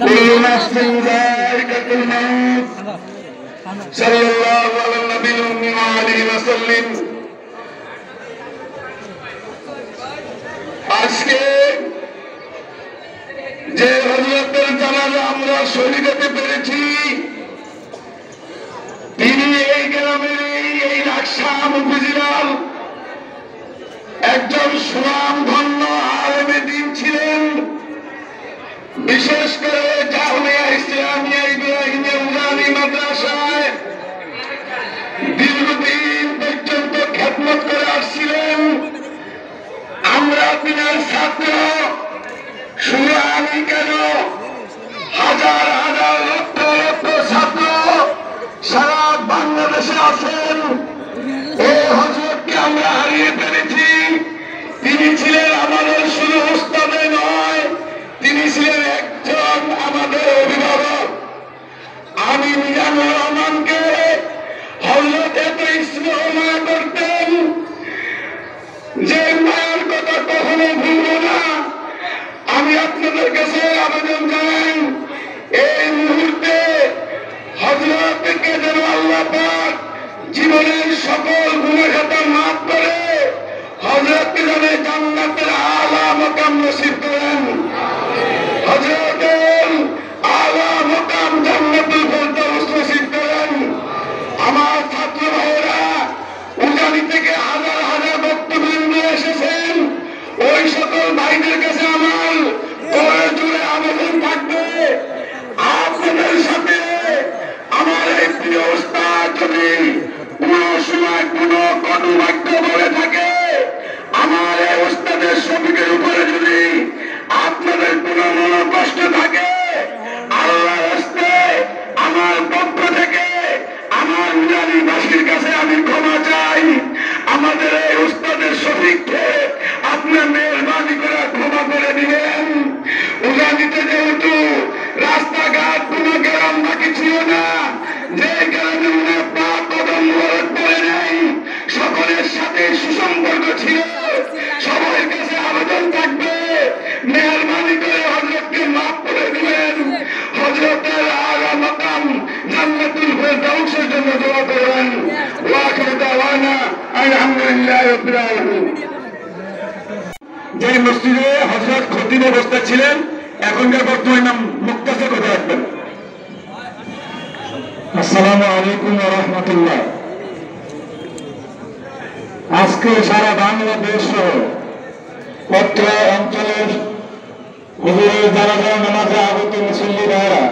كل نفس ذائقة الموت صلى الله على النبي وآله وسلم আজকে যে হযরতের জানাজা আমরা শহীদ হতে পেরেছি তিনি এই গ্রামের এই লাকসাম উপজেলার একজন সুনামধন্য আলেমে দ্বীন ছিলেন। বিশেষ করে জামিয়া ইসলামিয়া ইব্রাহিমিয়া উলানি মাদ্রাসায় দীর্ঘদিন পর্যন্ত খেদমত করে আসছিলেন। আমরা তিনার ছাত্র, শুধু আমি কেন হাজার হাজার লক্ষ লক্ষ ছাত্র সারা বাংলাদেশে আছেন। এই হযরতকে আমরা হারিয়ে ফেলেছি। তিনি ছিলেন আমাদের শুধু উস্তাদে নয়, তিনি ছিলেন একজন আমাদের অভিভাবক। আমি মিজানুর রহমানকে হযরত এত স্নেহ মায়া করতেন যে মায়ের কথা কখনো ভুলব না। আমি আপনাদের কাছে আবেদন জানাই, এই মুহূর্তে হযরতকে যেন আল্লাহ পাক জীবনের সকল গুনাহ খাতা মাফ করে হযরতকে যেন জান্নাতের আলা মাকাম নসিব করেন। হযরতের আলা মাকাম জান্নাতুল ফেরদাউস নসিব করেন। আমার ছাত্র ভাইয়েরা উজানি থেকে হাজার হাজার বক্তবৃন্দ এসেছেন। ওই সকল ভাইদের কাছে আমার জোরে আবেদন থাকবে, আপনাদের সাথে আমার এই প্রিয় উস্তাদ যদি কোন সময় কোন কটু বাক্য বলে থাকে, আমার এই উস্তাদের শফিকের উপরে যদি আপনাদের কোন মনোকষ্ট থাকে, আল্লাহর রাস্তায় আমার পক্ষ থেকে আমার নুরানিবাসীর কাছে আমি ক্ষমা চাই। আমাদের এই উস্তাদের শফিককে আপনার মেহরবানি করে ক্ষমা করে দিবেন। উজানিতে যেহেতু রাস্তাঘাট কোন গ্রাম বাকি ছিল না, যে গ্রামে উনার পা কদম পড়ে নাই, সকলের সাথে সুসম্পর্ক ছিল। সবার কাছে আবেদন থাকবে, মেহরবানি করে হযরতকে মাফ করে দিবেন। হযরতের আলা মাকাম জান্নাতুল ফেরদাউসের জন্য দোয়া করবেন। ওয়া আখিরু দাওয়ানা আলহামদুলিল্লাহি রাব্বিল আলামিন। যে মসজিদে হযরত খতিব অবস্থা ছিলেন, এখনকার বর্তমান নাম মুক্তাসা কথা রাখবেন। আসসালামু আলাইকুম ওয়া রাহমাতুল্লাহ। আজকে সারা বাংলাদেশ অত্র অঞ্চলের হুজুরের জানাজা নামাজে আগত মুসল্লি ভাইরা,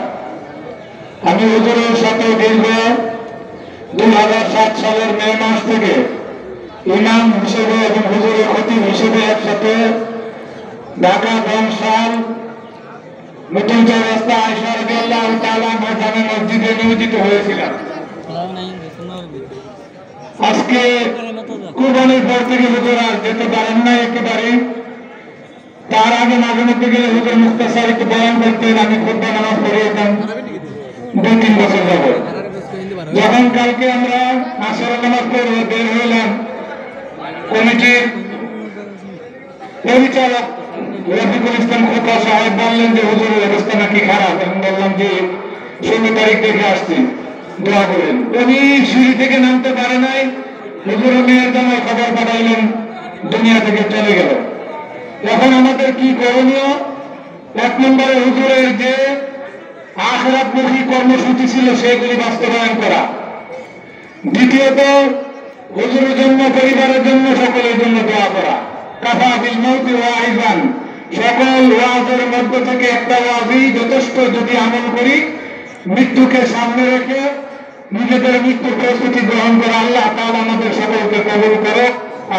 আমি হুজুরের সাথে দীর্ঘ 2007 সালের মে মাস থেকে ইমাম হিসেবে এবং হুজুরের খতিব হিসেবে একসাথে ঢাকা বংশাল নতুন চৌরাস্তা আয়েশা রাদিয়াল্লাহু তাআলা আনহা জামে মসজিদে নিয়োজিত হয়েছিলাম। আজকে কুরবানির পর থেকে হুজুর আর যেতে পারেন না একেবারে। তার আগে মাঝে মধ্যে গেলে হুজুর মুখতাসার একটু বয়ান করতেন, আমি খুতবা নামাজ পড়িয়েতাম 2-3 বছর যাবত। যখন কালকে আমরা আসর নামাজ পড়ে বের হইলাম, কমিটির পরিচালক রফিকুল ইসলাম খোকা সাহেব বললেন যে হুজুরের অবস্থা নাকি খারাপ। আমি বললাম যে 16 তারিখ দেখে আসছি, দোয়া করেন। উনি সিঁড়ি থেকে নামতে পারে নাই, হুজুরের মেয়ের জামাই খবর পাঠাইলেন, দুনিয়া থেকে চলে গেল। এখন আমাদের কি করণীয়? 1 নম্বরে হুজুরের যে আখিরাতমুখী কর্মসূচি ছিল সেগুলি বাস্তবায়ন করা। দ্বিতীয়ত, হুজুরের জন্য, পরিবারের জন্য, সকলের জন্য দোয়া করা। কাফা বিল মাউতি ওয়াইজান, সকল ওয়াজের মধ্য থেকে একটা ওয়াজই যথেষ্ট যদি আমল করি, মৃত্যুকে সামনে রেখে নিজেদের মৃত্যুর প্রস্তুতি গ্রহণ করে আল্লাহ তাআলা আমাদের সকলকে কবুল করো,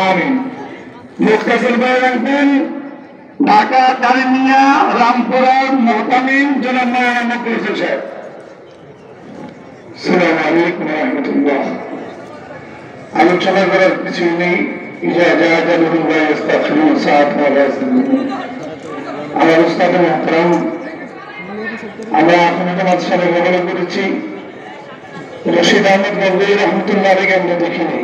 আমিন। মুখতাসির ভাই রাখবেন ঢাকা দারিমিয়া রামপুরার মুহতামিম জনাব মাওলানা মকবুল সাহেব। আসসালামু আলাইকুম ওয়া রাহমাতুল্লাহ। আলোচনা করার কিছু নেই। আমার উস্তাদ মুহতারাম, আমরা আপনাদের মাঝখানে ব্যবহার করেছি রশিদ আহমদ গঙ্গোই রহমতুল্লাহ আলাইহি, আমরা দেখিনি,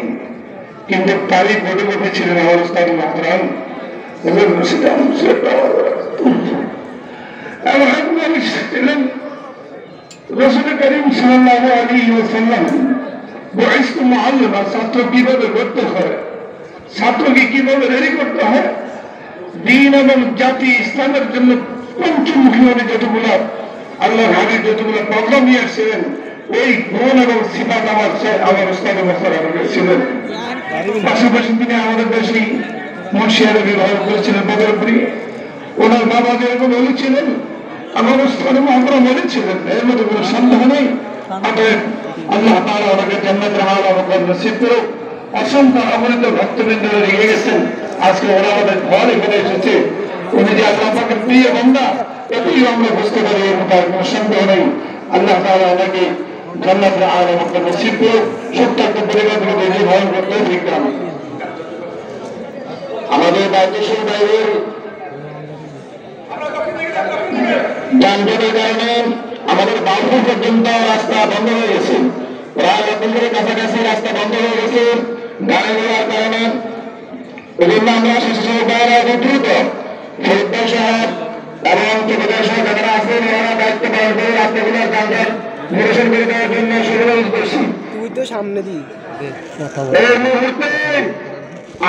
কিন্তু তারই বোর্ডে বসেছিলেন আমার উস্তাদ মুহতারাম রশিদ আহমদ। বলেছিলেন রাসূল করিম সাল্লাল্লাহু আলাইহি ওয়াসাল্লাম বুইসতু মুআল্লিমা, ছাত্র কিভাবে করতে হয়, ছাত্রকে কিভাবে রেডি করতে হয় দ্বীন এবং জাতি ইসলামের জন্য পঞ্চমুখী হলে যতগুলো আল্লাহর হাবিব যতগুলো প্রোগ্রাম নিয়ে আসছিলেন, এই গুণ এবং সিফাত আমার উস্তাদ মুখতার ছিলেন। পাশাপাশি তিনি আমাদের দেশে মুন্সিয়ারে বিবাহ করেছিলেন বদরপুরি। ওনার বাবা যেরকম বলেছিলেন আমার উস্তাদ মুহতারাম বলেছিলেন, এর মধ্যে কোনো সন্দেহ নেই। অতএব আল্লাহ তাআলা ওনাকে জান্নাতের আলা মাকাম নসিব করুক। অসংখ্য অগণিত ভক্তবৃন্দরা রেগে গেছেন, আজকে ওরা আমাদের ঘর এখানে এসেছে। উনি যে আল্লাহ পাকের প্রিয় বান্দা এটাই আমরা বুঝতে পারি, এর মধ্যে কোনো সন্দেহ নেই। আল্লাহ তাআলা ওনাকে জান্নাতের আলা মাকাম নসিব করুক। সত্যার্থ পরিবারকে নিজে ধারণ করতে শিখলাম। আমাদের দায়িত্বশীল বাইরের যানজটের কারণে আমাদের বাউফল পর্যন্ত রাস্তা বন্ধ হয়ে গেছে, প্রায় লক্ষণের কাছাকাছি রাস্তা বন্ধ হয়ে গেছে গাড়ি ঘোড়ার কারণে। এই জন্য আমরা শিশু সহকারীরা দ্রুত ফরিদপুর শহর এবং ত্রিপুরা শহর যারা আছেন ওনারা দায়িত্ব পালন করে রাস্তাগুলোর যানজট নিরসন করে দেওয়ার জন্য সুযোগ করছি। এই মুহূর্তে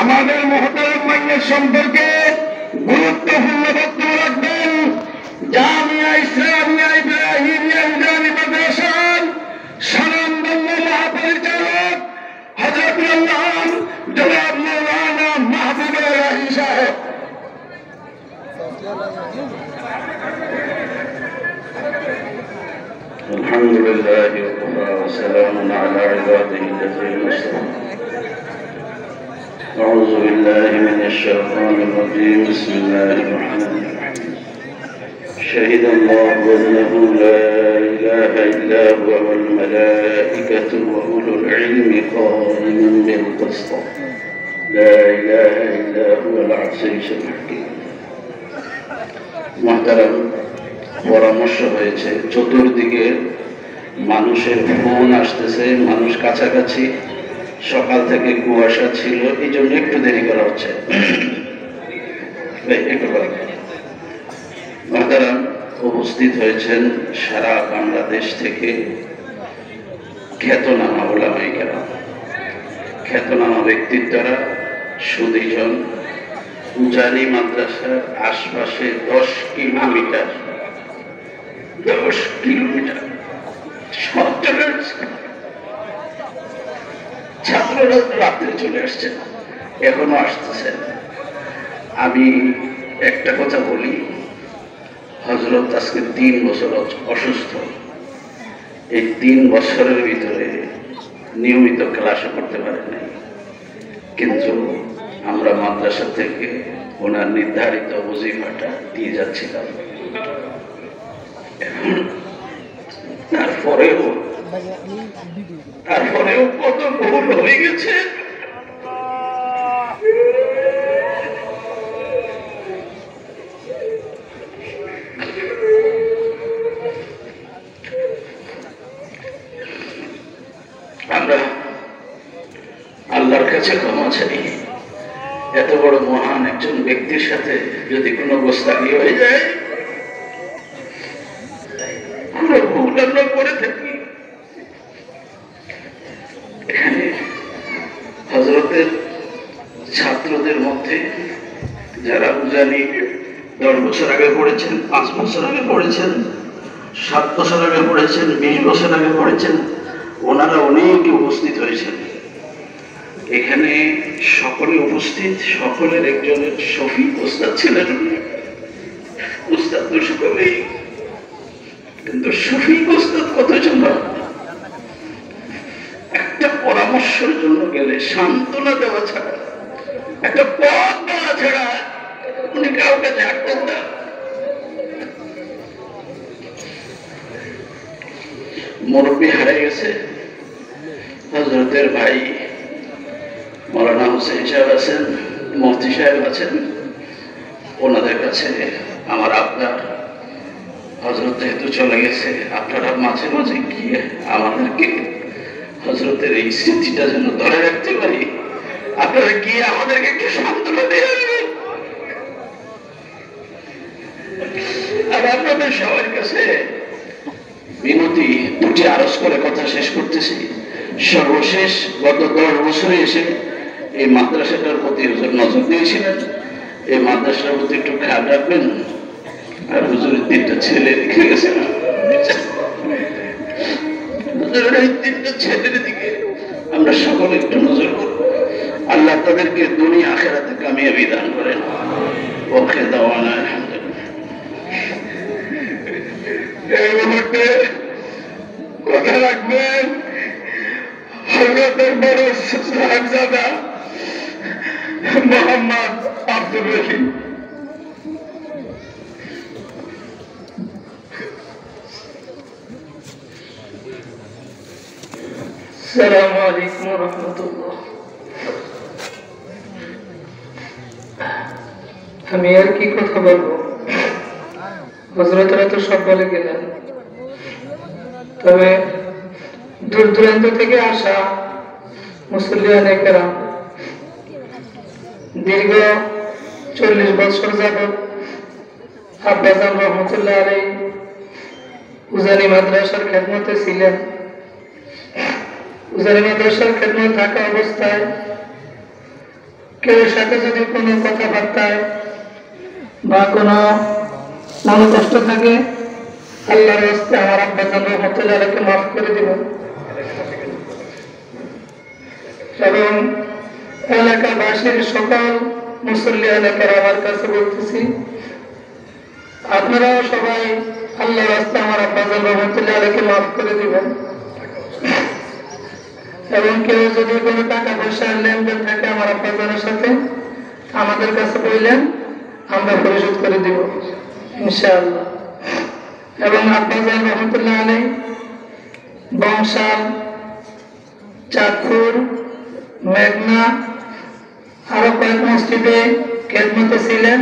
আমাদের মহতরম মাইনের সম্পর্কে গুরুত্বপূর্ণ বক্তব্য রাখবেন জামিয়া ইসলামিয়া ইব্রাহিমিয়া নুরানি মাদ্রাসার স্বনামধন্য মহাপরিচালক হযরত আল্লাহ জনাব মাওলানা মাহবুবুর রহিম সাহেব। আলহামদুলিল্লাহ ওয়া সালামুন আলা ইবাদিহিল্লাযীনা ইসতাফা। أعوذ بالله من الشيطان الرجيم. بسم الله الرحمن الرحيم. شهد الله أنه لا إله إلا هو والملائكة وأولو العلم قائما بالقسط لا إله إلا هو العزيز الحكيم. محترم পরামর্শ হয়েছে, চতুর্দিকে মানুষের ফোন আসতেছে, মানুষ কাছাকাছি, সকাল থেকে কুয়াশা ছিল, এই জন্য একটু দেরি করা হচ্ছে। মাহতারাম উপস্থিত হয়েছেন সারা বাংলাদেশ থেকে খ্যাতনামা ওলামায়ে কেরাম, খ্যাতনামা ব্যক্তিত্বরা, সুদীজন উজানি মাদ্রাসার আশপাশে 10 কিলোমিটার সব চলে আসছে। ছাত্ররা রাত্রে চলে আসছে, এখনো আসতেছে। আমি একটা কথা বলি, হযরত আজকে 3 বছর অসুস্থ। এই 3 বছরের ভিতরে নিয়মিত ক্লাসও করতে পারে নাই, কিন্তু আমরা মাদ্রাসা থেকে ওনার নির্ধারিত ওজিফাটা দিয়ে যাচ্ছিলাম। তারপরেও কত ভুল হয়ে গেছে। আমরা আল্লাহর কাছে ক্ষমা চাই। এত বড় মহান একজন ব্যক্তির সাথে যদি কোনো গোস্তাখি হয়ে যায়, কোনো ভুল আমরা করে থাকি, এখানে হযরতের ছাত্রদের মধ্যে যারা উজানি 10 বছর আগে পড়েছেন, 5 বছর আগে পড়েছেন, 7 বছর আগে পড়েছেন, 20 বছর আগে পড়েছেন, ওনারা অনেকে উপস্থিত হয়েছেন। এখানে সকলে উপস্থিত, সকলের একজনের শফিক ওস্তাদ ছিলেন। ওস্তাদ তো সকলেই, কিন্তু শফিক ওস্তাদ কতজন? একটা পরামর্শের জন্য গেলে, সান্ত্বনা দেওয়া ছাড়া, একটা পথ দেওয়া ছাড়া উনি কাউকে ছাড়তেন না। মুরব্বী হারিয়ে গেছে। হযরতের ভাই মৌলানা হোসেন সাহেব আছেন, মুফতি সাহেব আছেন, ওনাদের কাছে আমার আপনার হযরত যেহেতু চলে গেছে, আপনারা মাঝে মাঝে গিয়ে আমাদেরকে হযরতের এই স্মৃতিটা যেন ধরে রাখতে পারি, আপনারা গিয়ে আমাদেরকে একটু সান্ত্বনা দিয়ে আসবেন। আর আপনাদের সবার কাছে বিনতি দুটি আরজ করে কথা শেষ করতেছি। সর্বশেষ গত 10 বছরে এসে এই মাদ্রাসাটার প্রতি হুজুর নজর দিয়েছিলেন। এই মাদ্রাসার প্রতি একটু খেয়াল রাখবেন। আর হুজুরের 3টা ছেলে রেখে গেছেন, হুজুরের এই 3টা ছেলের দিকে আমরা সকলে একটু নজর করব। আল্লাহ তাদেরকে দুনিয়া আখিরাতে কামিয়াবি দান করেন। ওকে দাওয়ানা আলহামদুলিল্লাহ। এই মুহূর্তে কথা রাখবেন হযরতের বড় সাহেবজাদা মোহাম্মদ আব্দুর রহিম। আসসালামু আলাইকুম ওয়া রাহমাতুল্লাহ। আমি আর কি কথা বলবো, হযরতরা তো সব বলে গেলেন। তবে দূর দূরান্ত থেকে আসা মুসল্লিয়ানে কেরাম দীর্ঘ 40 বছর যাবৎ আব্বাজান রহমতুল্লাহ আলাইহি উজানি মাদ্রাসার খেদমতে ছিলেন। উজানি মাদ্রাসার খেদমত থাকা অবস্থায় কেউ সাথে যদি কোনো কথাবার্তায় বা কোনো মনোকষ্ট থাকে, আল্লাহর রাস্তে আমার আব্বাজান রহমতুল্লাহ আলাইহিকে মাফ করে দিবেন। এবং এলাকাবাসীর সকল মুসল্লি এলাকার আমার কাছে বলতেছি, আপনারাও সবাই আল্লাহর রাস্তে আমার আব্বাজান রহমতুল্লাহ আলাইহিকে মাফ করে দিবেন। এবং কেউ যদি কোনো টাকা পয়সার লেনদেন থাকে আমার আব্বাজানের সাথে, আমাদের কাছে বললেন, আমরা পরিশোধ করে দিব ইনশাআল্লাহ। এবং আব্বাজান রহমতুল্লাহ আলাইহি বংশাল, চাঁদপুর, মেঘনা আরো কয়েক মসজিদে খেদমতে ছিলেন।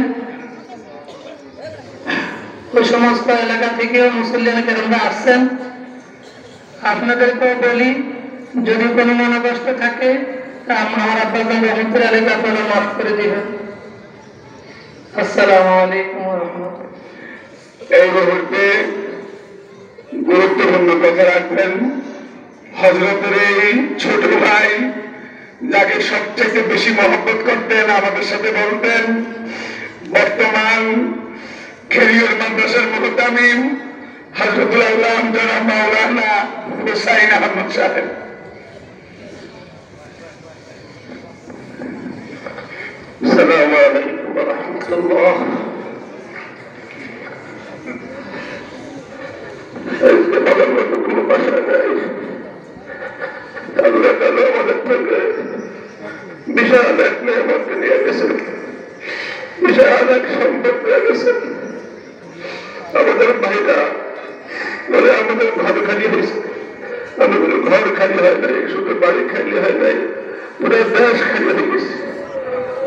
ওই সমস্ত এলাকা থেকেও মুসল্লিয়ানে কেরামরা আসছেন। আপনাদেরকেও বলি, যদি কোনো মনোকষ্ট থাকে তা আমার আব্বাজান রহমতুল্লাহ আলাইহি আপনারা মাফ করে দিবেন। আসসালামু আলাইকুম ওয়া রাহমাতুল্লাহ। এই মুহূর্তে গুরুত্বপূর্ণ কথা রাখবেন হযরতের এই ছোট ভাই, যাকে সবচেয়ে বেশি মহব্বত করতেন, আমাদের সাথে বলতেন, বর্তমান খেরিয়র মাদ্রাসার মুহতামিম হযরতুল আল্লাহ জনাব মাওলানা হুসাইন আহমদ সাহেব। আসসালামু আলাইকুম ওয়া রাহমাতুল্লাহ। আজকে বলার মতো কোনো ভাষা নাই। আল্লাহ তাআলা আমাদের থেকে বিশাল এক নিয়ামত নিয়ে গেছেন, বিশাল এক সম্পদ নিয়ে গেছেন। আমাদের ভাইরা বলে আমাদের ঘর খালি হয়েছে, আমাদের ঘর খালি হয় নাই, শুধু বাড়ি খালি হয় নাই, পুরো দেশ খালি হয়ে গেছে,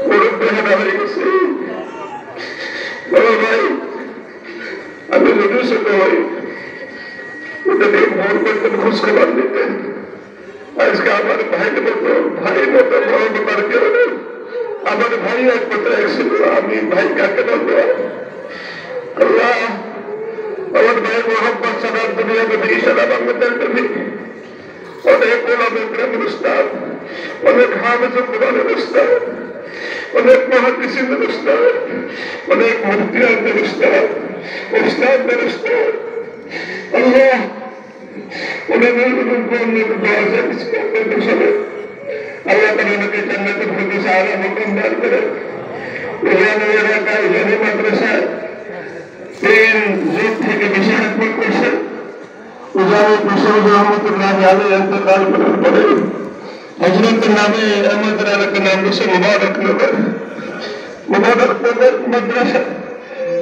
গরম বেহানা হয়ে গেছে। বলো ভাই, আমি যদি ছোট হই, ওটা দিয়ে ভোর করতেন, খোঁজ খবর দিতেন। আজকে আমার ভাইয়ের মতো বড় ব্যাপার কেউ নেই। আমার ভাই একমাত্র ছিল, আমি ভাই কাকে বলবো? আল্লাহ আমার ভাই মোহাম্মদ সালাম দুনিয়া নবী, সালাম আহমদের নবী, অনেক ওলামা ইকরামের উস্তাদ, অনেক হাফেজুল কোরআনের উস্তাদ, অনেক মুহাদ্দিসিনের উস্তাদ, অনেক মুফতিদের উস্তাদ, উস্তাদদের উস্তাদ। আল্লাহ ওনাদের দোয়া চাইছি, আল্লাহ তাআলা ওনাকে জান্নাতুল ফিরদৌস আলা হুকুম দান করেন। উজানি এলাকায় উজানি মাদ্রাসায় 3 যুগ থেকে বেশি খেদমত করছেন। উজানি প্রসাদ রহমতুল্লাহ আলাইহি ইন্তেকাল করার পরে হযরতের নামে আমাদের এলাকার নাম হচ্ছে মুবারকনগর। মুবারকনগর মাদ্রাসা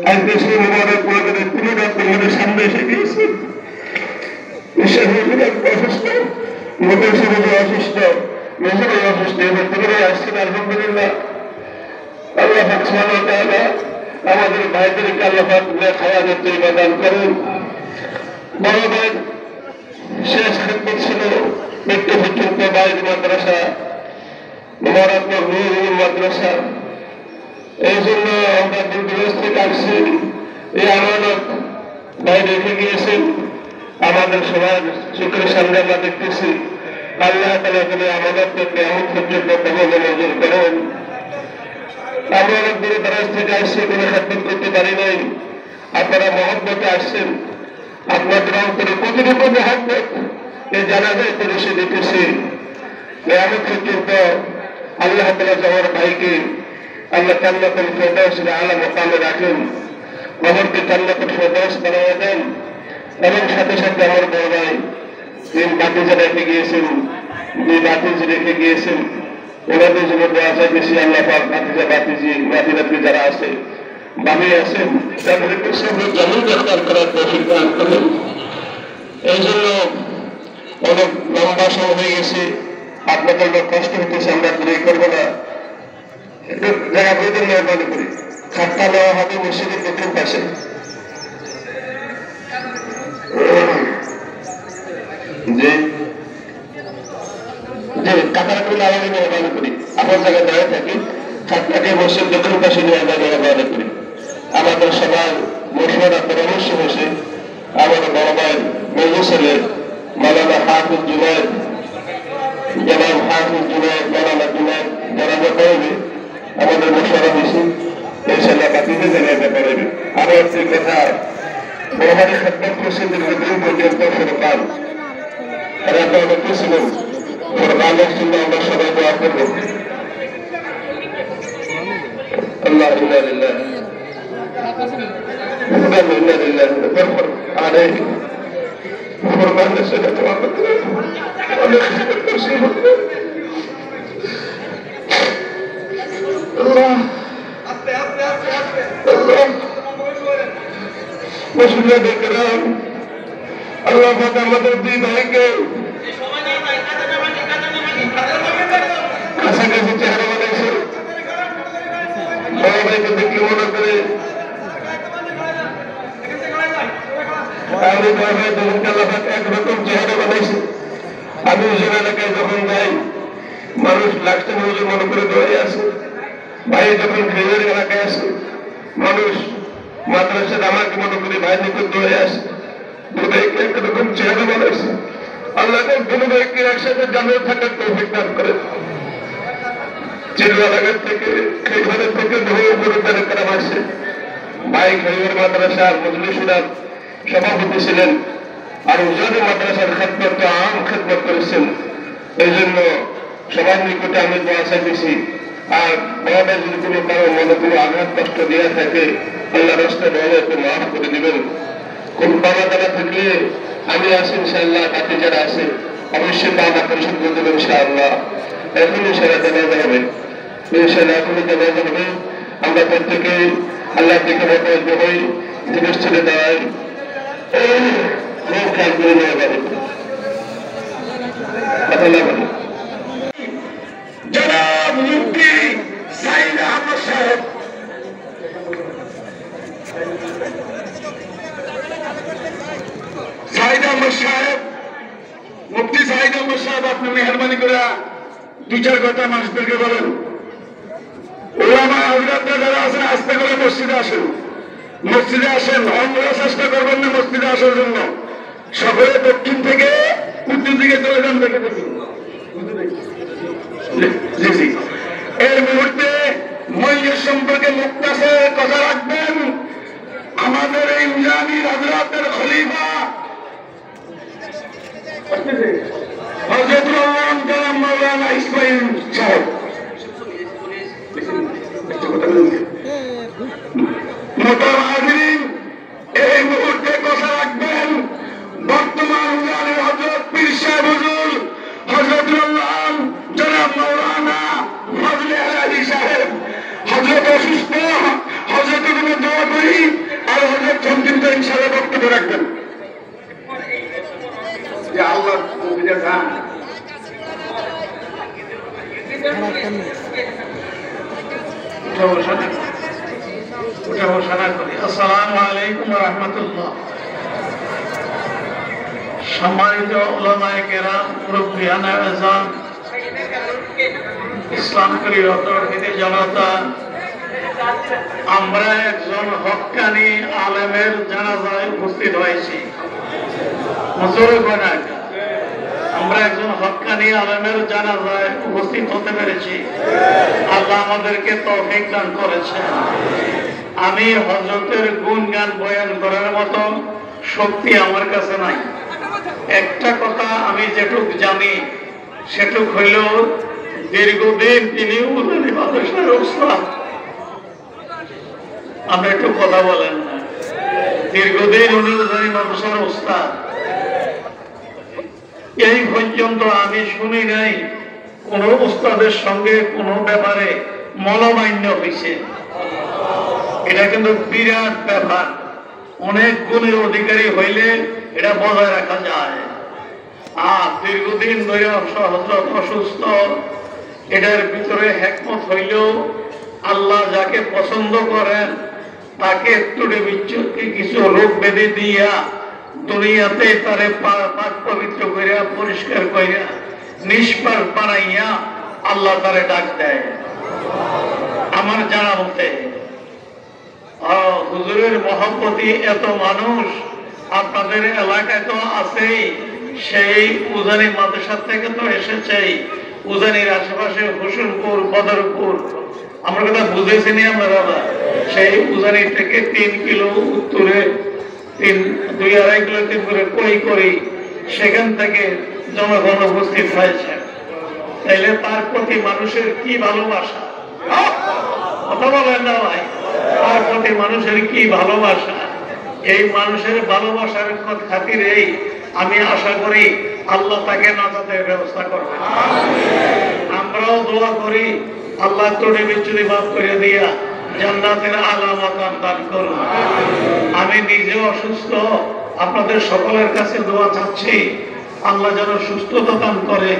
আজকে সেই মুবারকনগরের পুরোটা তোমাদের সামনে এসে গিয়েছে। অসুস্থ, মোটর শরীরে অসুস্থ, মেজরে অসুস্থ, এবং পুনরায় আসছেন। আলহামদুলিল্লাহ, আল্লাহ পাক সুবহানাহু ওয়া তাআলা আমাদের ভাইদেরকে আল্লাহ পাক খায়াতের তৈবা দান করেন। বড় ভাই শেষ খেদমত ছিল মৃত্যু পর্যন্ত বাইর মাদ্রাসা, মুবারকনগর নূরুল মাদ্রাসা। এই জন্য আমরা দূর দূরান্ত থেকে আসছি, এই আমানত ভাই রেখে গিয়েছেন। আমাদের সবার চোখের সামনে আমরা দেখতেছি। আল্লাহ তাআলা যদি আমাদের থেকে এমন পর্যন্ত তাহলে মঞ্জুর করেন। আমরা অনেক দূরে দারাজ থেকে আসছি, কোনো খেদমত করতে পারি নাই, আপনারা মহব্বতে আসছেন। আপনাদের অন্তরে কতটুকু মহব্বত এই জানাজায় পরিষে দিতেছি। এমন পর্যন্ত আল্লাহ তাআলা আমার ভাইকে আল্লাহ জান্নাতুল ফেরদাউসের আলা মাকামে রাখেন, কবরকে জান্নাতুল ফেরদাউস বানিয়ে দেন। এবং সাথে সাথে আমার বড় ভাই তিন বাতিজা রেখে গিয়েছেন, দুই বাতিজ রেখে গিয়েছেন, ওনাদের জন্য দোয়া চাইতেছি। আল্লাহ পাক বাতিজা বাতিজি বাতিরাত্রী যারা আছে বামে আছেন তাদেরকে সবই জামিল দরকার করার তৌফিক দান করেন। এই জন্য অনেক লম্বা সময় হয়ে গেছে, আপনাদের লোক কষ্ট হতেছে, আমরা দূরে করবো না। একটু জায়গা বইতে মেহরবানি করি। খাটটা নেওয়া হবে মসজিদের দক্ষিণ পাশে। জি জি, কাতারগুলো আলাদা মেহরবানি করি। আপনার জায়গায় দাঁড়িয়ে থাকি, খাটটাকে মসজিদ দক্ষিণ পাশে নিয়ে মেহরবানি করি। আমাদের সবার মশওয়ারা পরামর্শ হয়েছে আমাদের বড় ভাই মেজো ছেলে মাওলানা হাফিজ জুনায়েদ, জনাব হাফিজ জুনায়েদ, মাওলানা জুনায়েদ জানাজা পড়বে। আমাদের মশওয়ারা হয়েছে ইনশাআল্লাহ বাতিতে জানাজা পড়বে। আরো একটি কথা, বড় খেদমত করছে দীর্ঘদিন পর্যন্ত ফুরকান, এরা তো অনেকে ছিলেন। ফুরকানের জন্য আমরা সবাই দোয়া করবো। আল্লাহ ইন্না লিল্লাহি إنا لله نفر عليه فرمان سنة وقتنا ونخشب الترسيم الله الله مسؤولية الكرام الله فتح مدر الدين هيكل কাছে কাছে চেহারা বানাইছে, বড় ভাইকে দেখলে মনে করে একরকম চেহারা বানাইছে। আমি ওই এলাকায় যখন যাই মানুষ লাখটা মানুষ মনে করে দৌড়ে আসে। ভাই যখন খেজুর এলাকায় আসে মানুষ মাদ্রাসার আমাকে মনে করে ভাই নিকট দৌড়ে আসে। দুভাইকে একরকম চেহারা বানাইছে। আল্লাহ দুই ভাইকে একসাথে জামিয়ে থাকার তৌফিক দান করে। চিল্লাঘাট থেকে খেজুরের থেকে বহু গুরুত্বের কারাম আসে। ভাই খেজুর মাদ্রাসার মজলিসুরা সভাপতি ছিলেন, আর উজানি মাদ্রাসার খেদমত আম খেদমত করেছেন। এই জন্য সবার নিকটে আমি দোয়া চাইতেছি। আর বড় যদি কোনো কারো মনে কোনো আঘাত কষ্ট দেওয়া থাকে আল্লাহ রাস্তায় বলে একটু মাফ করে দিবেন। কোন বাবা দাদা থাকলে আমি আছি ইনশাআল্লাহ, বাকি যারা আছে অবশ্যই বাবা পরিশোধ করে দেবেন ইনশাআল্লাহ। এখনই সেরা জানাজা হবে ইনশাআল্লাহ, এখনই জানাজা হবে। আমরা প্রত্যেকে আল্লাহ থেকে মতো হই, দিবস ছেড়ে দেওয়ায় খেয়াল করে নেওয়া যাবে। জনাব মুফতি সাইদ আহমদ সাহেব, সাইদ আহমদ সাহেব, মুফতি সাইদ আহমদ সাহেব, আপনি মেহরবানি করে দুই চার কথা মানুষদেরকে বলেন। ওলামা হযরতরা যারা আছেন আস্তে করে মসজিদে আসেন, মসজিদে আসেন। আমরা চেষ্টা করবেন না মসজিদে আসার জন্য। সকলে দক্ষিণ থেকে উত্তর দিকে চলে যান। দেখে দেখুন জি জি, এই মুহূর্তে মসজিদ সম্পর্কে মুক্তাসের কথা রাখবেন আমাদের এই উজানি হযরতের খলিফা হযরতুল আল্লাহ জনাব মাওলানা ইসমাইল সাহেব। মুতাহাজিরিন, এই মুহূর্তে কথা রাখবেন বর্তমান উজানির হযরত পীর সাহেব হুজুর হযরতুল আল্লাহ জনাব মাওলানা ফজলে আলী সাহেব। হযরত অসুস্থ, হযরতের জন্য দোয়া করি। আর হযরত সংক্ষিপ্ত ইনশাআল্লাহ বক্তব্য রাখবেন। যে আল্লাহ আসসালামু আলাইকুম ওয়া রাহমাতুল্লাহ। সম্মানিত উলামায়ে কেরাম, মুরব্বিয়ানে আযম, ইসলাম প্রিয় তৌহিদি জনতা, আমরা একজন হক্কানি আলেমের জানাজায় উপস্থিত হয়েছি। জোরে কয় না। আমরা একজন হক্কানি আলেমের জানাজায় উপস্থিত হতে পেরেছি। আল্লাহ আমাদেরকে তৌফিক দান করেছেন। আমি হযরতের গুণগান বয়ান করার মতো শক্তি আমার কাছে নাই। একটা কথা আমি যেটুক জানি সেটুক হইল, দীর্ঘদিন তিনি উলানি মাদ্রাসার উস্তাদ। আপনি একটু কথা বলেন না, দীর্ঘদিন উনি উলানি মাদ্রাসার উস্তাদ। এই পর্যন্ত আমি শুনি নাই কোন উস্তাদের সঙ্গে কোন ব্যাপারে মনোমান্য হয়েছে। এটা কিন্তু বিরাট ব্যাপার। অনেক গুণের অধিকারী হইলে এটা বজায় রাখা যায়। আর দীর্ঘদিন ধরে হযরত অসুস্থ, এটার ভিতরে হিকমত হইল আল্লাহ যাকে পছন্দ করেন তাকে একটু কিছু রোগ ব্যাধি দিয়া দুনিয়াতে তারে পাক পবিত্র করিয়া পরিষ্কার করিয়া নিষ্পাপ বানাইয়া আল্লাহ তারে ডাক দেয়। আমার জানা মতে হুজুরের মহব্বতি এত মানুষ আপনাদের এলাকায় তো আছেই, সেই উজানি মাদ্রাসা থেকে তো এসেছেই। উজানির আশেপাশে হোসেনপুর, বদরপুর, আমরা কথা বুঝেছি নি আমরা দাদা। সেই উজানি থেকে 3 কিলো উত্তরে 2-2.5 কিলো 3 করে করি সেখান থেকে জনগণ উপস্থিত হয়েছে। তাইলে তার প্রতি মানুষের কি ভালোবাসা, কথা বলেন না ভাই, তার প্রতি মানুষের কি ভালোবাসা। এই মানুষের ভালোবাসার খাতিরেই আমি আশা করি আল্লাহ তাকে নাজাতের ব্যবস্থা করবেন। আমরাও দোয়া করি আল্লাহ ত্রুটি বিচ্যুতি মাফ করে দিয়া জান্নাতের আলা মাকাম দান করুন। আমি নিজেও অসুস্থ, আপনাদের সকলের কাছে দোয়া চাচ্ছি আল্লাহ যেন সুস্থতা দান করে,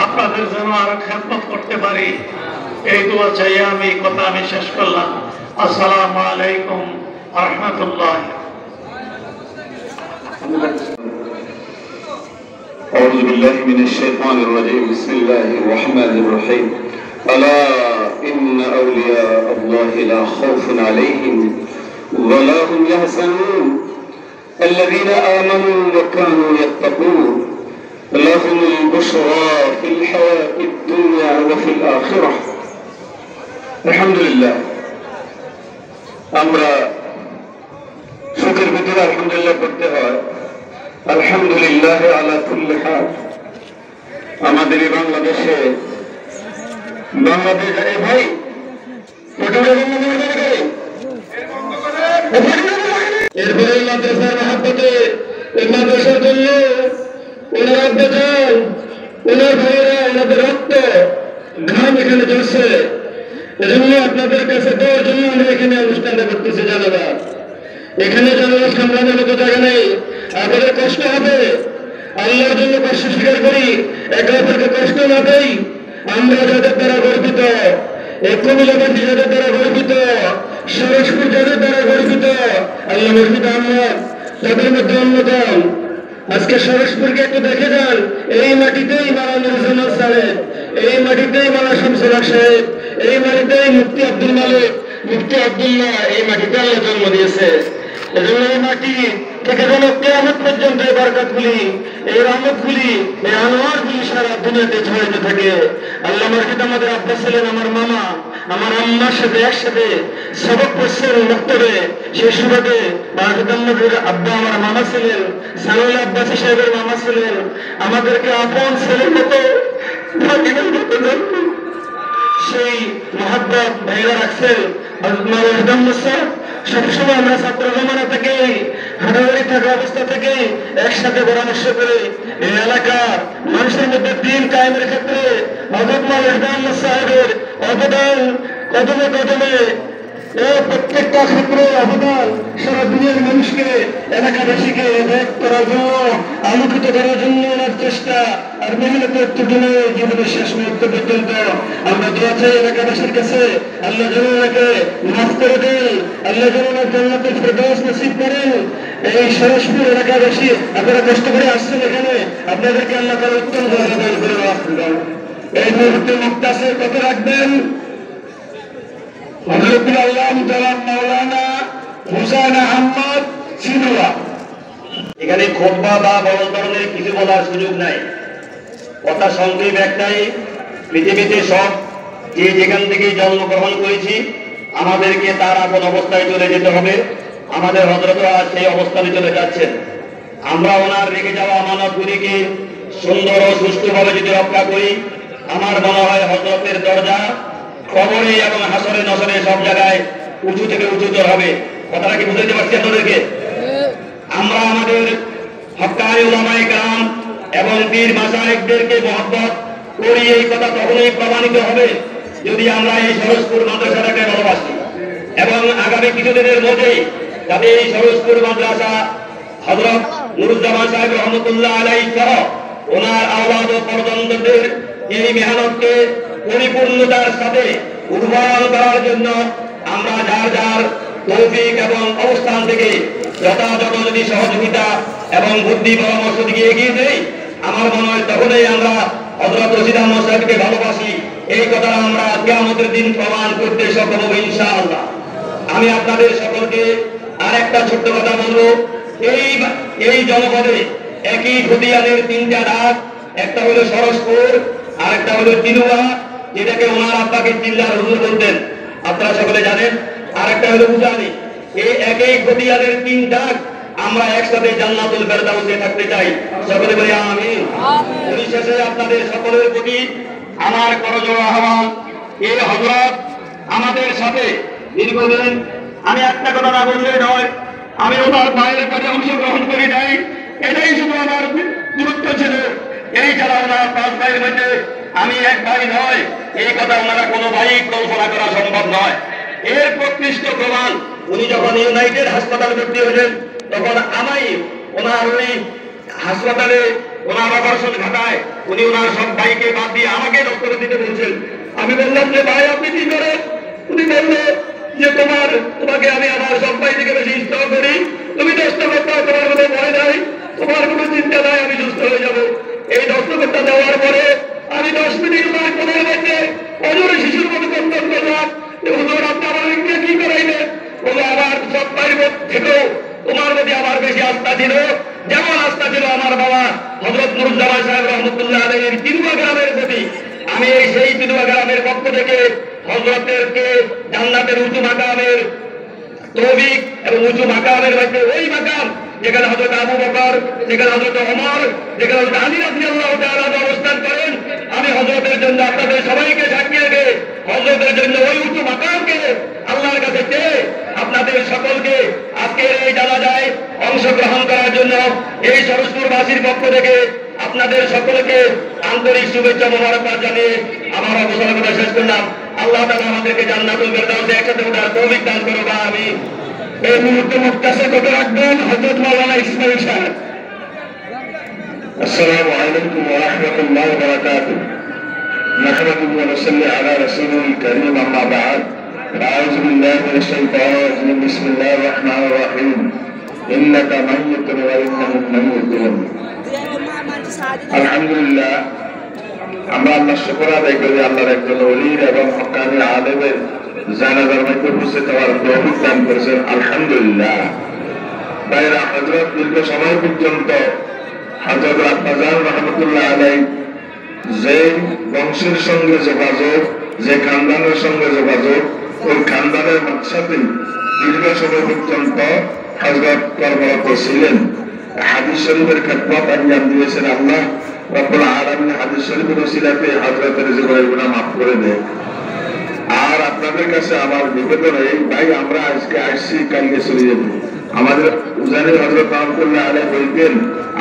আপনাদের যেন আরো খেদমত করতে পারি। এই দোয়া চাইয়া আমি কথা শেষ করলাম। আসসালামু আলাইকুম ওয়া রাহমাতুল্লাহ। أعوذ بالله من الشيطان الرجيم. بسم الله الرحمن الرحيم. ألا إن أولياء الله لا خوف عليهم ولا هم يحزنون الذين آمنوا وكانوا يتقون لهم البشرى في الحياة الدنيا وفي الآخرة. الحمد لله. আমরা শুকর ভিতরে আলহামদুলিল্লাহ করতে হয়। আলহামদুলিল্লাহ আলা কুল্লি হাল। আমাদের বাংলাদেশে এই ভাই এরপরে মাদ্রাসার মহাব্বতে এই মাদ্রাসার জন্য ওনার আব্বাজান, ওনার ভাইয়েরা, ওনাদের রক্ত ঘাম এখানে ঝরছে। এজন্য আপনাদের কাছে দেওয়ার জন্য আমরা এখানে অনুষ্ঠানটা করতেছি। জানাবা এখানে জানাবার সামলানোর মতো জায়গা নেই। আপনাদের কষ্ট হবে, আল্লাহর জন্য কষ্ট স্বীকার করি, একে অপরকে কষ্ট না দেই। আমরা যাদের দ্বারা গর্বিত, এই কুমিল্লাবাসী যাদের দ্বারা গর্বিত, সরসপুর যাদের দ্বারা গর্বিত, আল্লাহ মসজিদ আহমদ তাদের মধ্যে অন্যতম। আজকে সরসপুরকে একটু দেখে যান, এই মাটিতেই মাওলানা নুরুজ্জামান সাহেব, এই মাটিতেই মাওলানা শামসুল হক সাহেব, এই মাটিতেই মুফতি আব্দুল মালিক, মুফতি আব্দুল্লাহ, এই মাটিতে আল্লাহ জন্ম দিয়েছে। এজন্য এই মাটি থেকে যেন কিয়ামত পর্যন্ত এই বরকতগুলি, এই রহমতগুলি, এই আনোয়ারগুলি সারা দুনিয়াতে ছড়াইতে থাকে। আল্লাহ মসজিদ আমাদের আব্বা ছিলেন আমার মামা, আমার আম্মার সাথে একসাথে সবক পড়ছেন মক্তবে। সেই সুবাদে মসজিদ আব্বা আমার মামা ছিলেন, সানুল আব্বাসী সাহেবের মামা ছিলেন। আমাদেরকে আপন ছেলের মতো সেই মহাব্বত ভাইরা রাখছেন। সবসময় আমরা ছাত্র জমানা থেকে, হাটাহাটি থাকা অবস্থা থেকে একসাথে পরামর্শ করে এই এলাকার মানুষের মধ্যে দিন কায়েমের ক্ষেত্রে হযরত মাওলানা সাহেবের অবদান কদমে কদমে, প্রত্যেকটা ক্ষেত্রে অবদান সারা দুনিয়ার মানুষকে, এলাকাবাসীকে এক করার জন্য, আলোকিত করার জন্য ওনার চেষ্টা আর মেহনতের তুলনে জীবনের শেষ মুহূর্ত পর্যন্ত আমরা দোয়া চাই এলাকাবাসীর কাছে। আল্লাহ যেন ওনাকে মাফ করে দেন, আল্লাহ যেন ওনার জান্নাতুল ফেরদাউস নসিব করেন। এই সরসপুর এলাকাবাসী আপনারা কষ্ট করে আসছেন এখানে, আপনাদেরকে আল্লাহ তাআলা উত্তম জাযা দান করে রাখবেন। এই মুহূর্তে মুক্তাসে কত রাখবেন হযরতুল আল্লাহ মুতাআলা মাওলানা হুসাইন আহমদ সিনুয়া এখানে খোদবা বা বড় ধরনের কিছু বলার সুযোগ নাই, কথা সংক্ষেপ একটাই, পৃথিবীতে সব যে যেখান থেকে জন্মগ্রহণ করেছি আমাদেরকে তার আপন অবস্থায় চলে যেতে হবে। আমাদের হযরত আজ সেই অবস্থানে চলে যাচ্ছেন। আমরা ওনার রেখে যাওয়া আমানতগুলিকে সুন্দর ও সুষ্ঠুভাবে যদি রক্ষা করি, আমার মনে হয় হযরতের দরজা কবরে এবং হাসরে নসরে সব জায়গায় উঁচু থেকে উঁচুতর হবে। কথাটা কি বুঝাতে পারছি আপনাদেরকে? আমরা আমাদের হক্কানি উলামায়ে কেরাম এবং পীর মাশায়েখদেরকে মহব্বত করি, এই কথা তখনই প্রমাণিত হবে যদি আমরা এই সরোজপুর মাদ্রাসাটাকে ভালোবাসি। এবং আগামী কিছুদিনের মধ্যেই যাতে এই সরোজপুর মাদ্রাসা হযরত নুরুজ্জামান সাহেব রহমতুল্লাহ আলাইহি সহ ওনার আওলাদ ও পর্যন্তদের এই মেহনতকে পরিপূর্ণতার সাথে উদ্ভাবন করার জন্য আমরা যার যার তৌফিক এবং অবস্থান থেকে যথাযথ যদি সহযোগিতা এবং বুদ্ধি পরামর্শ দিকে এগিয়ে দেই, আমার মনে হয় তখনই আমরা হযরত রশিদ আহমদ সাহেবকে ভালোবাসি এই কথা আমরা কিয়ামতের দিন প্রমাণ করতে সক্ষম হব ইনশাআল্লাহ। আমি আপনাদের সকলকে আর একটা ছোট্ট কথা বলবো, এই জনপদে একই খতিয়ানের তিনটা ডাক, একটা হলো সরোজপুর, আর একটা হলো তিনুয়া, যেটাকে ওনার আব্বাকে চিল্লার হুজুর বলতেন, আপনারা সকলে জানেন, আর একটা হলো উজানি। এই একই খতিয়ানের তিন ডাক, আমরা একসাথে জান্নাতুল ফেরদাউসে থাকতে চাই। সকলে বলি আমিন। পরিশেষে আপনাদের সকলের প্রতি আমার করজোড়া আহ্বান, এই হযরত আমাদের সাথে দীর্ঘদিন, আমি একটা কথা না বললে নয়, আমি ওনার ভাইয়ের কাজে অংশগ্রহণ করি নাই, এটাই শুধু আমার গুরুত্ব ছিল। এই ছাড়া ওনার 5 ভাইয়ের মধ্যে আমি এক ভাই নয়, এই কথা ওনারা কোনো ভাই কল্পনা করা সম্ভব নয়। এর প্রকৃষ্ট প্রমাণ, উনি যখন ইউনাইটেড হাসপাতালে ভর্তি হলেন তখন আমাই ওনার ওই হাসপাতালে ওনার অপারেশন ঘটায় উনি ওনার সব ভাইকে বাদ দিয়ে আমাকে ডক্টর দিতে বলছেন। আমি বললাম যে ভাই আপনি কি করেন? উনি বললো যে তোমাকে আমি আমার সব ভাই থেকে বেশি ইষ্ট করি, তুমি 10টা কথা, তোমার কোনো ভয় নাই, তোমার কোনো চিন্তা নাই, আমি সুস্থ হয়ে যাবো। এই দস্তখতটা দেওয়ার পরে আমি 10 মিনিট ওনার কোলের মধ্যে অজরে শিশুর মতো কর্তন করলাম যে হুজুর আপনি আমার কি করাইলেন? বলে আমার সব ভাইয়ের থেকেও তোমার প্রতি আমার বেশি আস্থা ছিল, যেমন আস্থা ছিল আমার বাবা হযরত নুরুজ্জামান সাহেব রহমতুল্লাহ আলাইহির তিনুয়া গ্রামের প্রতি। আমি এই সেই তিনুয়া গ্রামের পক্ষ থেকে হযরতদেরকে জান্নাতের উঁচু মাকামের তৌফিক এবং উঁচু মাকামের মধ্যে ওই মাকাম যেখানে হযরত আবু বকর, যেখানে হযরত ওমর, যেখানে হযরত আলী রাদিয়াল্লাহু তাআলা অবস্থান করেন, আমি হযরতের জন্য আপনাদের সবাইকে সাক্ষী রেখে হযরতের জন্য ওই উঁচু মাকামকে আল্লাহর কাছে চেয়ে আপনাদের সকলকে আজকের এই জানাজায় অংশগ্রহণ করার জন্য এই সরোজপুরবাসীর পক্ষ থেকে আপনাদের সকলকে আন্তরিক শুভেচ্ছা মোবারকবাদ জানিয়ে আমার অবসরের কথা শেষ করলাম। আল্লাহ তাআলা আমাদেরকে জান্নাতুল ফেরদাউসে একসাথে ওঠার তৌফিক দান করুন, আমিন। এই মুহূর্তে মুক্তাসে কথা রাখবেন হযরত মাওলানা ইসমাইল সাহেব। আসসালামু আলাইকুম ওয়া রাহমাতুল্লাহি ওয়া বারাকাতুহু। নাহমাদুহু ওয়া নুসাল্লি আলা রাসূলিল কারীম, আম্মা বা'দ। আউযু বিল্লাহি মিনাশ শাইতানির রাজীম। বিসমিল্লাহির রহমানির রহিম। ইন্নাকা মাইয়্যিতুন ওয়া ইন্নাহুম মাইয়্যিতুন। আলহামদুলিল্লাহ, আমরা আল্লাহর শুকর আদায় করি আল্লাহর একজন ওলির এবং হক্কানি আলেমের জানাজার মধ্যে উপস্থিত হওয়ার তৌফিক দান করেছেন, আলহামদুলিল্লাহ। ভাইরা, হযরত দীর্ঘ সময় পর্যন্ত হযরত আব্বাজান রহমতুল্লাহ আলাইহি যে বংশের সঙ্গে যোগাযোগ, যে খানদানের সঙ্গে যোগাযোগ, ওই খানদানের সাথে দীর্ঘ সময় পর্যন্ত হযরত কর্মরত ছিলেন। হাদিস শরীফের খেদমত আঞ্জাম দিয়েছেন। আল্লাহ রব্বুল আলামিন হাদিস শরীফের ওসিলাতে হযরতের জীবনের গুনাহ মাফ করে দেয়। আর আপনাদের কাছে আমার নিবেদন, এই ভাই আমরা আজকে আসছি, কালকে চলে যাব। আমাদের উজানি হযরত রহমতুল্লাহ আলাইহি বলতেন,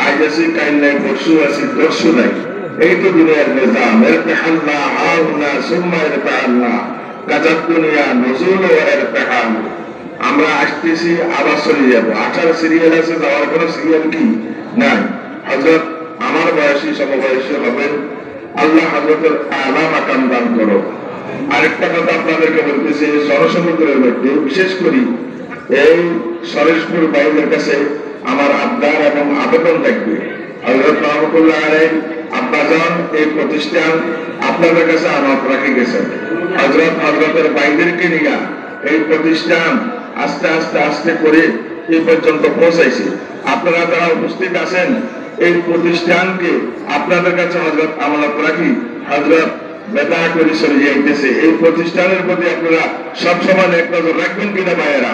আজ আসি কাল নাই, পরশু আসি তরশু নাই, এই তো দুনিয়ার নিজাম। ইরতিহাল্লা হাউনা সুম্মা ইরতিহাল্লা কাজাত দুনিয়া নুজুল ওয়া ইরতিহাল। আমরা আসতেছি আবার চলে যাব। 18 সিরিয়াল আছে, যাওয়ার কোনো সিরিয়াল কি নাই। হযরত আমার বয়সী সমবয়সী হবেন, আল্লাহ হযরতের আলা মাকাম দান করো। আরেকটা কথা আপনাদেরকে বলতেছি, সরসমুদ্রের মধ্যে বিশেষ করে এই সরেশপুর বাইরের কাছে আমার আবদার এবং আবেদন থাকবে, হযরত রহমতুল্লাহ আলাইহি আব্বাজান এই প্রতিষ্ঠান আপনাদের কাছে আমানত রেখে গেছেন। হযরতের বাইরেরকে নিয়ে এই প্রতিষ্ঠান আস্তে আস্তে আস্তে করে এই পর্যন্ত পৌঁছাইছি। আপনারা যারা উপস্থিত আছেন, এই প্রতিষ্ঠানকে আপনাদের কাছে হযরত আমানত রাখি, হযরত বেদা করে চলে যাইতেছে। এই প্রতিষ্ঠানের প্রতি আপনারা সবসময় এক নজর রাখবেন কিনা ভাইয়েরা?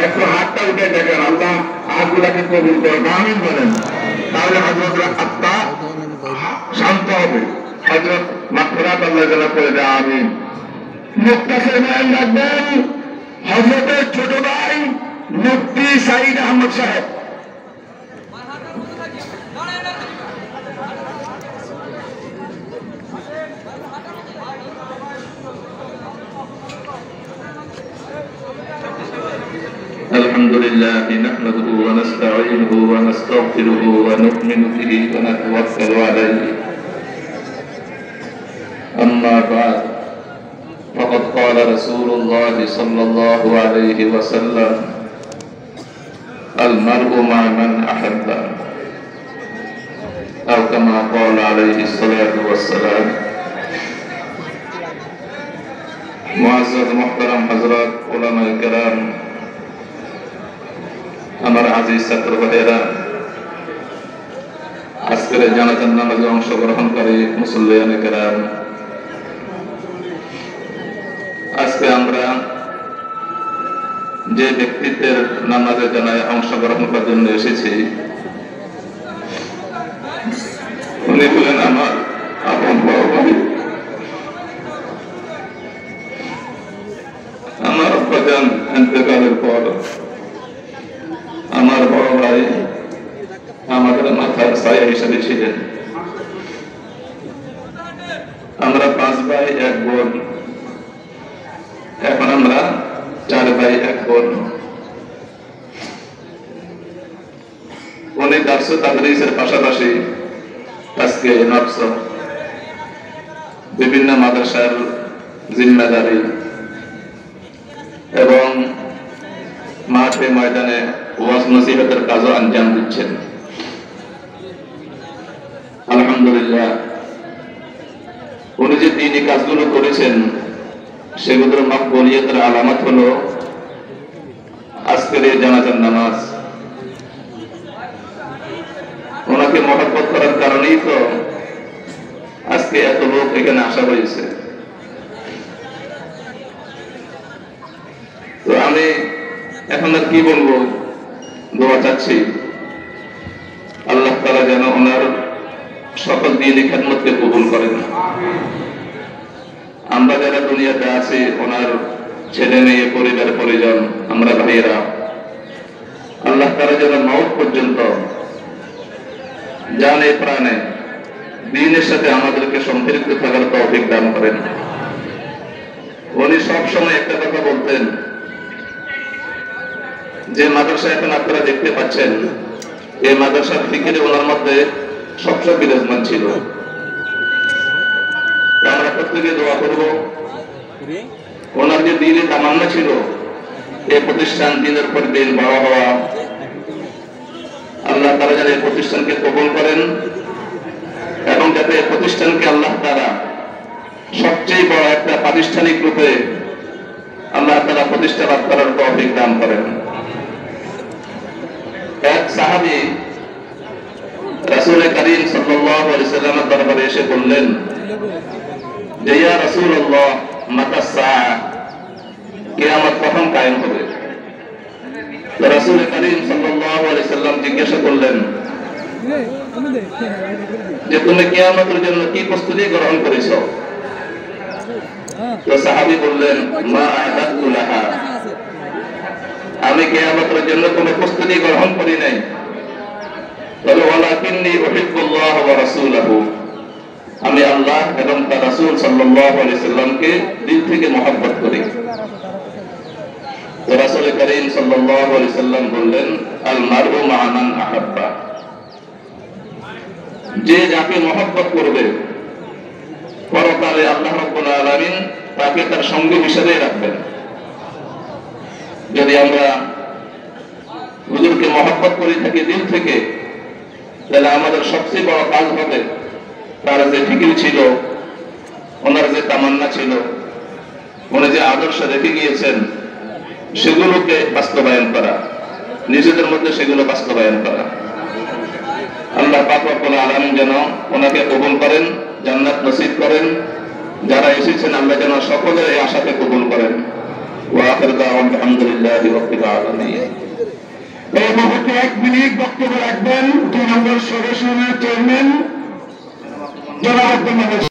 একটু হাতটা উঠে দেখেন, আল্লাহ হাতগুলাকে কবুল করেন, আমিন বলেন। তাহলে হযরতরা আত্মা শান্ত হবে, হযরত মাগফিরাত আল্লাহ তাআলা করে দেয়, আমিন। মুক্তাসির বয়ান রাখবেন হযরতের ছোট ভাই মুফতি সাইদ আহমদ সাহেব। الحمد لله نحمده ونستعينه ونستغفره ونؤمن به ونتوكل عليه. أما بعد فقد قال رسول الله صلى الله عليه وسلم: المرء مع من أحب، أو كما قال عليه الصلاة والسلام. معزز محترم حضرات علماء الكرام, আমার আজিজ ছাত্র ভাইয়েরা, আজকের জানাজার নামাজে অংশগ্রহণকারী মুসল্লিয়ানে কেরাম, আজকে আমরা যে ব্যক্তিত্বের নামাজে জানায় অংশগ্রহণ করার জন্য এসেছি, উনি হলেন আমার আপন বড় ভাই, আমার আব্বাজান ইন্তেকালের পর আমার বড় ভাই আমাদের মাথার ছায়া হিসেবে ছিলেন। আমরা 5 ভাই 1 বোন, এখন আমরা 4 ভাই 1 বোন। উনি দারসে তাদরিসের পাশাপাশি আজকে নকশ বিভিন্ন মাদ্রাসার জিম্মেদারি এবং মাঠে ময়দানে ওয়াজ নসিহতের কাজও আঞ্জাম দিচ্ছেন। আলহামদুলিল্লাহ, উনি যে দ্বীনি কাজগুলো করেছেন সেগুলোর মাকবুলিয়তের আলামত হলো আজকের এই জানাজার নামাজ। ওনাকে মহব্বত করার কারণেই তো আজকে এত লোক এখানে আসা হয়েছে। তো আমি এখন আর কি বলবো, দোয়া চাচ্ছি আল্লাহ তাআলা যেন ওনার সকল দ্বীনি খেদমতকে কবুল করেন। আমরা যারা দুনিয়াতে আছি, ওনার ছেলে মেয়ে পরিবার পরিজন, আমরা ভাইয়েরা, আল্লাহ তাআলা যেন মওত পর্যন্ত জানে প্রাণে দ্বীনের সাথে আমাদেরকে সম্পৃক্ত থাকার তৌফিক দান করেন। উনি সবসময় একটা কথা বলতেন, যে মাদ্রাসা এখন আপনারা দেখতে পাচ্ছেন, এই মাদ্রাসার ফিকিরে ওনার মধ্যে সবসময় বিরাজমান ছিল। আমরা প্রত্যেকে দোয়া করব, ওনার যে দ্বীনি তামান্না ছিল এই প্রতিষ্ঠান দিনের পর দিন বড় হওয়া, আল্লাহ তাআলা যেন এই প্রতিষ্ঠানকে কবুল করেন এবং যাতে এই প্রতিষ্ঠানকে আল্লাহ তাআলা সবচেয়ে বড় একটা প্রাতিষ্ঠানিক রূপে আল্লাহ তাআলা প্রতিষ্ঠা লাভ করার তৌফিক দান করেন। এক সাহাবী রাসূল করিম সাল্লাল্লাহু আলাইহি ওয়াসাল্লামের দরবারে এসে বললেন যে, ইয়া রাসূলুল্লাহ, মাতা সাআ, কিয়ামত কখন কায়েম হবে? তো রাসূল করিম সাল্লাল্লাহু আলাইহি ওয়াসাল্লাম জিজ্ঞাসা করলেন যে, তুমি কিয়ামতের জন্য কি প্রস্তুতি গ্রহণ করেছো? তো সাহাবী বললেন, মা আ'দাতু লাহা, আমি কিয়ামতের জন্য কোনো প্রস্তুতি গ্রহণ করি নাই, তবে ওয়ালাকিন্নী উহিব্বুল্লাহ ওয়া রাসূলাহু, আমি আল্লাহ এবং তার রাসূল সাল্লাল্লাহু আলাইহি ওয়াসাল্লামকে দিল থেকে মহব্বত করি। তো রাসূল করিম সাল্লাল্লাহু আলাইহি ওয়াসাল্লাম বললেন, আল মারউ মা মান আহাব্বা, যে যাকে মহব্বত করবে পরকালে আল্লাহ রাব্বুল আলামিন তাকে তার সঙ্গী হিসেবে রাখবেন। যদি আমরা হুজুরকে মহব্বত করে থাকি দিল থেকে, তাহলে আমাদের সবচেয়ে বড় কাজ হবে তার যে ফিকির ছিল, ওনার যে তামান্না ছিল, উনি যে আদর্শ রেখে গিয়েছেন সেগুলোকে বাস্তবায়ন করা। নিজেদের মধ্যে সেগুলো বাস্তবায়ন করা। আল্লাহ পাক রব্বুল আলামিন যেন ওনাকে কবুল করেন, জান্নাত নসিব করেন। যারা এসেছেন আল্লাহ যেন সকলের এই আশাকে কবুল করেন। ওয়া আখিরু দাওয়ানা আলহামদুলিল্লাহি রাব্বিল আলামিন। এই মুহূর্তে 1 মিনিট বক্তব্য রাখবেন 2 নম্বর সদস্য চেয়ারম্যান জনাব আব্দুল মালিক।